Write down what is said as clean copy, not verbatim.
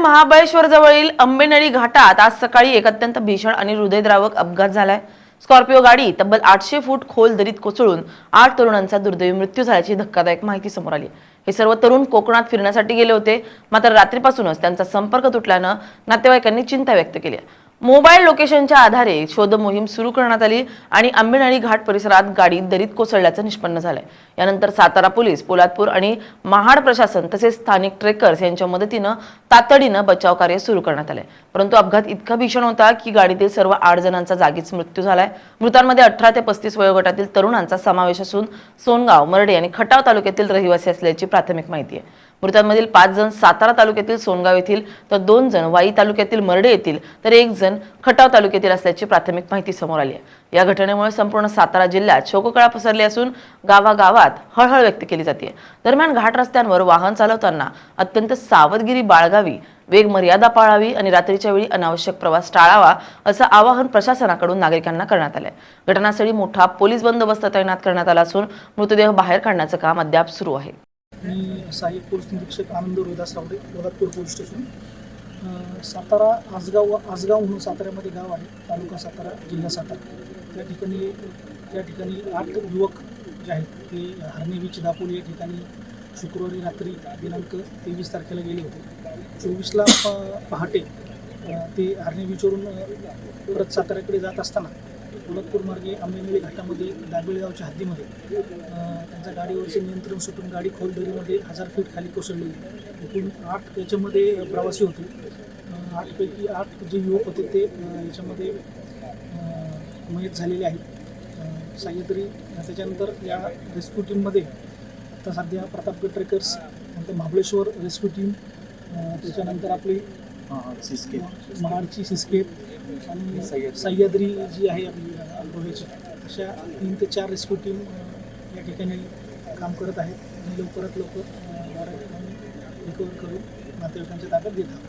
महाबळेश्वर जवळील आंबेनळी घाटात आज सकाळी एक अत्यंत भीषण आणि हृदयद्रावक अपघात झालाय। स्कॉर्पिओ गाडी तब्बल 800 फूट खोल दरीत कोसळून 8 तरुणांचा दुर्दैवी मृत्यू झाल्याची धक्कादायक माहिती समोर आली। हे सर्व तरुण कोकणात फिरण्यासाठी गेले होते, मात्र रात्रीपासूनच त्यांचा संपर्क तुटल्याने नातेवाईकांनी चिंता व्यक्त केली आहे। मोबाईल लोकेशनच्या आधारे शोध मोहीम सुरू करण्यात आली आणि आंबेनळी घाट परिसरात गाडी दरीत कोसळल्याचं निष्पन्न झालंय। यानंतर सातारा पोलीस, पोलादपूर आणि महाड प्रशासन तसेच स्थानिक ट्रेकर्स यांच्या मदतीने तातडीने बचाव कार्य सुरू करण्यात आले। परंतु अपघात इतका भीषण होता की गाडीतील सर्व 8 जणांचा जागीच मृत्यू झालाय। मृतांमध्ये 18 ते 35 वयोगटातील तरुणांचा समावेश असून सोनगाव, मरडे आणि खटाव तालुक्यातील रहिवासी असल्याची प्राथमिक माहिती आहे। मृतांमधील 5 जण सातारा तालुक्यातील सोनगाव येथील तर 2 जण वाई तालुक्यातील मरडे येथील तर 1 जण खटाव तालुक्यातील असल्याची प्राथमिक माहिती समोर आली आहे। या घटनेमुळे संपूर्ण सातारा जिल्ह्यात शोककळा पसरली असून गावागावात हळहळ व्यक्त केली जाते। दरम्यान घाट रस्त्यांवर वाहन चालवताना अत्यंत सावधगिरी बाळगावी, वेग मर्यादा पाळावी आणि रात्रीच्या वेळी अनावश्यक प्रवास टाळावा असं आवाहन प्रशासनाकडून नागरिकांना करण्यात आलंय। घटनास्थळी मोठा पोलीस बंदोबस्त तैनात करण्यात आला असून मृतदेह बाहेर काढण्याचं काम अद्याप सुरू आहे। मी सहाय्यक पोलीस निरीक्षक आनंद रोहिदास रावडे, पोलादपूर पोलीस स्टेशन, सातारा आसगाव म्हणून साताऱ्यामध्ये गाव आहे, तालुका सातारा, जिल्हा सातारा। त्या ठिकाणी 8 युवक जे आहेत ते हरणे बीच दापोली या ठिकाणी शुक्रवारी रात्री दिनांक 23 तारखेला गेले होते। 24ला पहाटे ते हरणे बीचवरून परत साताऱ्याकडे जात असताना पोलादपूर मार्गे आंबेनळी घाटामध्ये दाबेळगावच्या हद्दीमध्ये त्यांच्या गाडीवरचे नियंत्रण सुटून गाडी खोल दरीमध्ये 1000 फीट खाली कोसळली। एकूण 8 याच्यामध्ये प्रवासी होते। 8 पैकी 8 जे युवक होते ते याच्यामध्ये मयत झालेले आहेत। सह्याद्री त्याच्यानंतर या रेस्क्यू टीममध्ये आता सध्या प्रतापगड ट्रेकर्स, नंतर महाबळेश्वर रेस्क्यू टीम, त्याच्यानंतर आपली महाडची सिस्केप आणि सह्याद्री जी आहे आपली रोह्याची, अशा 3 ते 4 रेस्क्यू टीम या ठिकाणी काम करत आहेत आणि लवकरात लवकर रिकवर करून नातेवाईकांच्या ताब्यात देत आहोत।